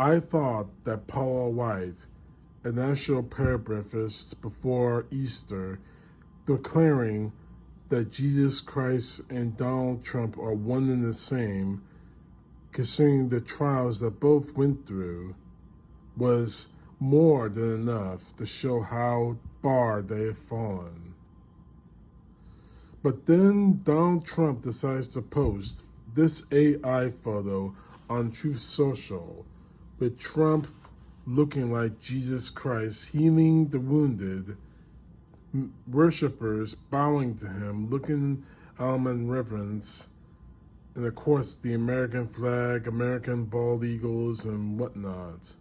I thought that Paula White, a national prayer breakfast before Easter, declaring that Jesus Christ and Donald Trump are one and the same, considering the trials that both went through, was more than enough to show how far they have fallen. But then Donald Trump decides to post this AI photo on Truth Social, with Trump looking like Jesus Christ, healing the wounded, worshippers bowing to him, looking at him in reverence, and of course the American flag, American bald eagles, and whatnot.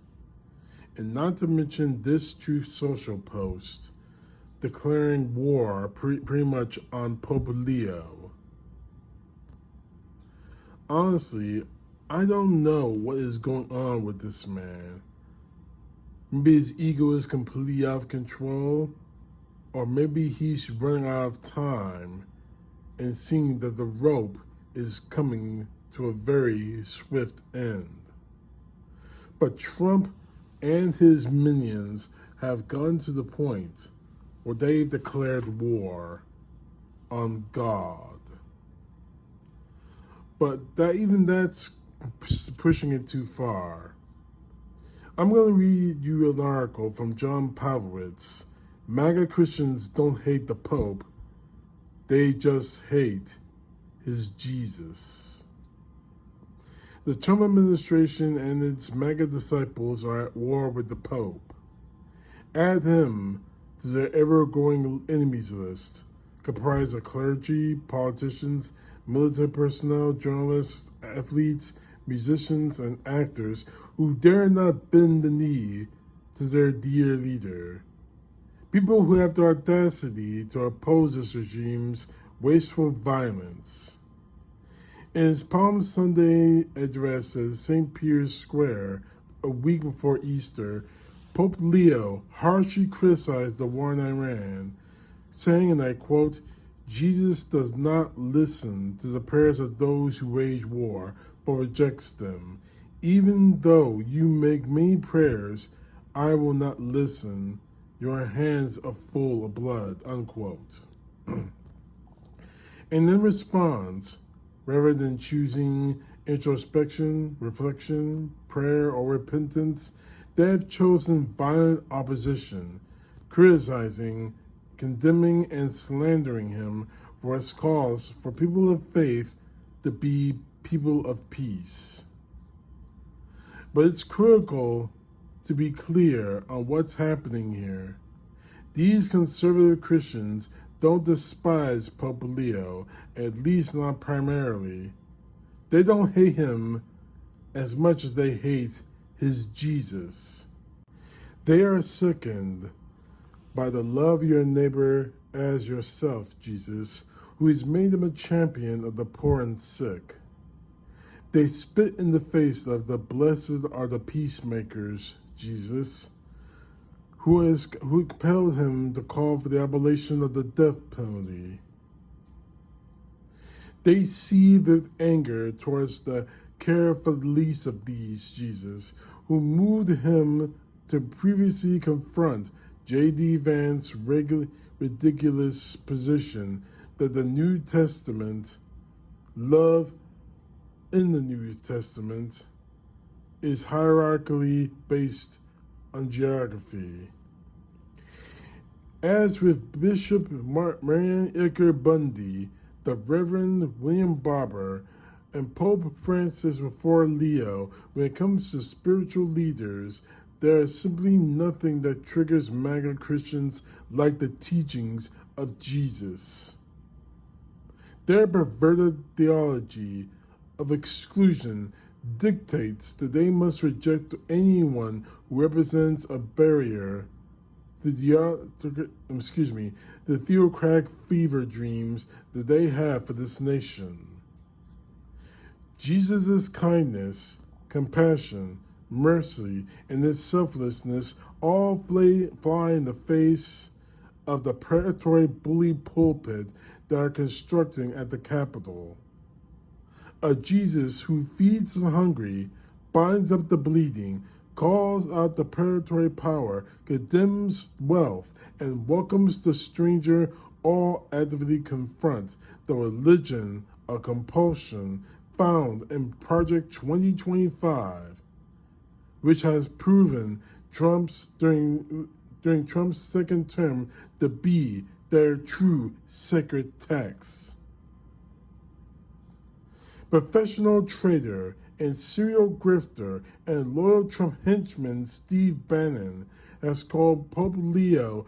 And not to mention this Truth Social post declaring war pretty much on Pope Leo. Honestly, I don't know what is going on with this man. Maybe his ego is completely out of control, or maybe he's running out of time and seeing that the rope is coming to a very swift end. But Trump and his minions have gone to the point where they've declared war on God. But that's pushing it too far. I'm going to read you an article from John Pavlovitz. MAGA Christians don't hate the Pope, they just hate his Jesus. The Trump administration and its MAGA disciples are at war with the Pope. Add him to their ever-growing enemies list, comprised of clergy, politicians, military personnel, journalists, athletes, musicians, and actors who dare not bend the knee to their dear leader. People who have the audacity to oppose this regime's wasteful violence. In his Palm Sunday address at St. Peter's Square a week before Easter, Pope Leo harshly criticized the war in Iran, saying, and I quote, "Jesus does not listen to the prayers of those who wage war, but rejects them. Even though you make many prayers, I will not listen. Your hands are full of blood," unquote. And in response, rather than choosing introspection, reflection, prayer, or repentance, they have chosen violent opposition, criticizing, condemning, and slandering him for his calls for people of faith to be people of peace. But it's critical to be clear on what's happening here. These conservative Christians don't despise Pope Leo, at least not primarily. They don't hate him as much as they hate his Jesus. They are sickened by the love your neighbor as yourself, Jesus, who has made them a champion of the poor and sick. They spit in the face of the blessed are the peacemakers, Jesus, who compelled him to call for the abolition of the death penalty. They seethe with anger towards the care for the least of these, Jesus, who moved him to previously confront J.D. Vance's ridiculous position that the New Testament, love in the New Testament, is hierarchically based on geography. As with Bishop Marian Iker Bundy, the Reverend William Barber, and Pope Francis before Leo, when it comes to spiritual leaders, there is simply nothing that triggers MAGA Christians like the teachings of Jesus. Their perverted theology of exclusion dictates that they must reject anyone who represents a barrier to the theocratic fever dreams that they have for this nation. Jesus' kindness, compassion, mercy, and his selflessness all fly in the face of the predatory bully pulpit that are constructing at the Capitol. A Jesus who feeds the hungry binds up the bleeding, calls out the predatory power, condemns wealth, and welcomes the stranger, all actively confront the religion of compulsion found in Project 2025, which has proven during Trump's second term to be their true sacred text. Professional trader and serial grifter and loyal Trump henchman Steve Bannon has called Pope Leo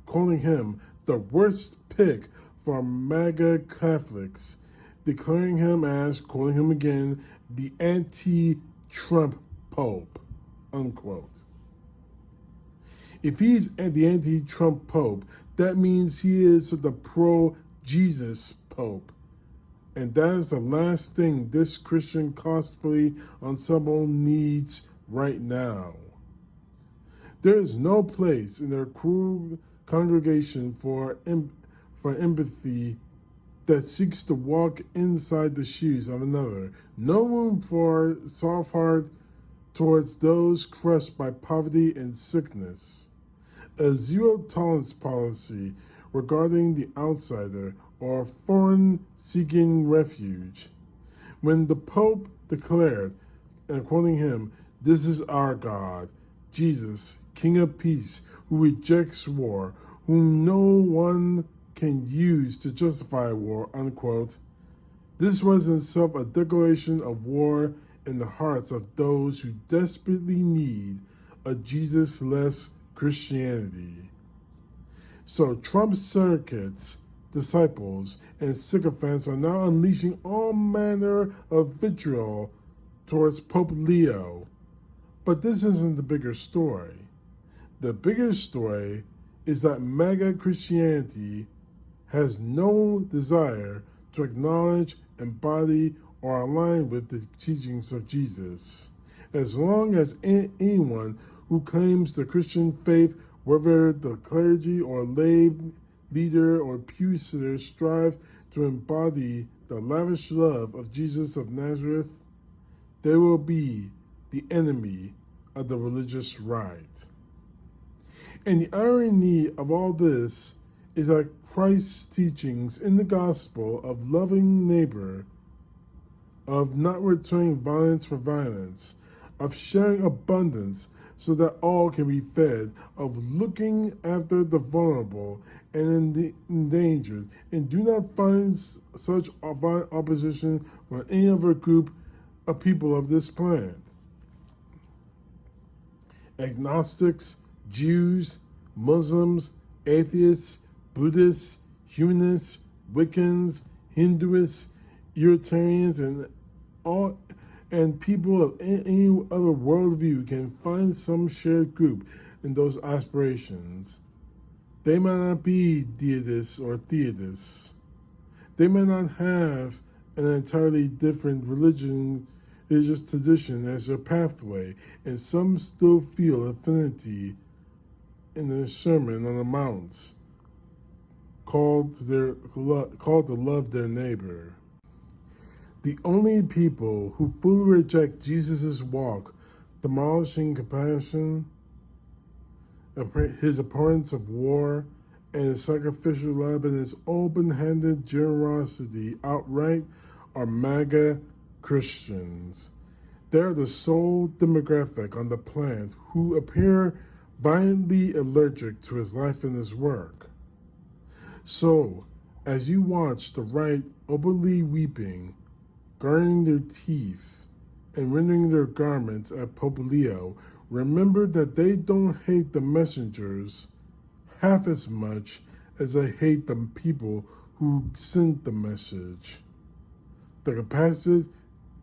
calling him the worst pick for MAGA Catholics, declaring him as, quoting him again, the anti-Trump Pope, unquote. If he's the anti-Trump Pope, that means he is the pro-Jesus Pope. And that is the last thing this Christian cosplay ensemble needs right now. There is no place in their cruel congregation for empathy that seeks to walk inside the shoes of another. No room for soft heart towards those crushed by poverty and sickness. A zero-tolerance policy regarding the outsider or foreign seeking refuge. When the Pope declared, and quoting him, "This is our God, Jesus, King of Peace, who rejects war, whom no one can use to justify war," unquote. This was in itself a declaration of war in the hearts of those who desperately need a Jesus-less Christianity. So Trump's surrogates, disciples, and sycophants are now unleashing all manner of vitriol towards Pope Leo. But this isn't the bigger story. The bigger story is that MAGA Christianity has no desire to acknowledge, embody, or align with the teachings of Jesus. As long as anyone who claims the Christian faith, whether the clergy or lay leader or pew sitter, strive to embody the lavish love of Jesus of Nazareth, they will be the enemy of the religious right. And the irony of all this is that Christ's teachings in the gospel of loving neighbor, of not returning violence for violence, of sharing abundance so that all can be fed, of looking after the vulnerable and endangered, and do not find such violent opposition from any other group of people of this planet. Agnostics, Jews, Muslims, atheists, Buddhists, humanists, Wiccans, Hinduists, Unitarians, and people of any other worldview can find some shared group in those aspirations. They might not be deists or theists. They might not have an entirely different religious tradition as their pathway, and some still feel affinity in the Sermon on the Mount, called to love their neighbor. The only people who fully reject Jesus' walk, demolishing compassion, his abhorrence of war, and his sacrificial love and his open-handed generosity outright, are MAGA Christians. They're the sole demographic on the planet who appear violently allergic to his life and his work. So, as you watch the right openly weeping, grinding their teeth, and rending their garments at Pope Leo, remember that they don't hate the messengers half as much as they hate the people who sent the message. The compassionate,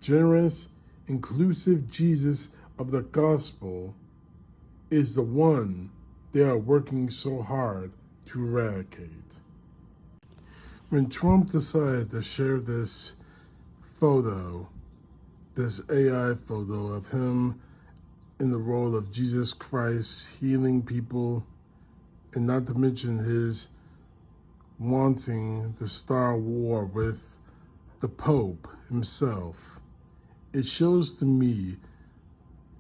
generous, inclusive Jesus of the gospel is the one they are working so hard to eradicate. When Trump decided to share this photo, this AI photo of him in the role of Jesus Christ healing people, and not to mention his wanting to start war with the Pope himself it shows to me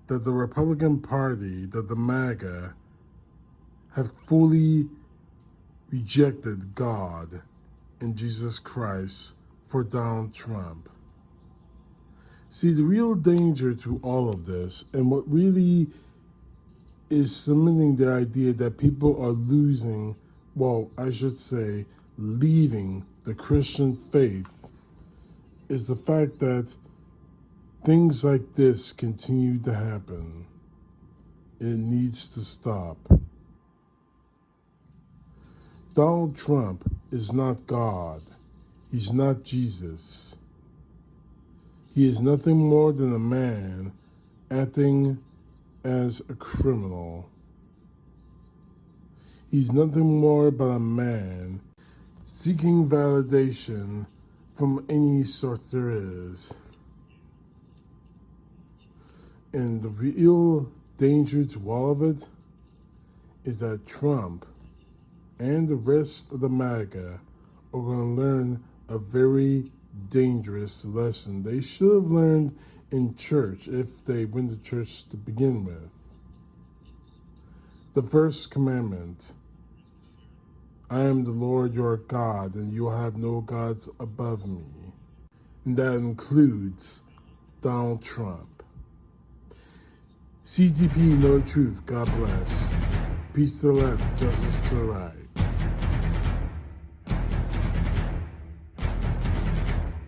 that the Republican Party, that the MAGA, have fully rejected God and Jesus Christ for Donald Trump. See, the real danger to all of this, and what really is cementing the idea that people are losing, well, I should say, leaving the Christian faith, is the fact that things like this continue to happen. It needs to stop. Donald Trump is not God. He's not Jesus. He is nothing more than a man acting as a criminal. He's nothing more but a man seeking validation from any source there is. And the real danger to all of it is that Trump and the rest of the MAGA are going to learn a very dangerous lesson they should have learned in church if they went to church to begin with. The first commandment: I am the Lord your God, and you will have no gods above me. And that includes Donald Trump. CTP, know the truth. God bless. Peace to the left, justice to the right.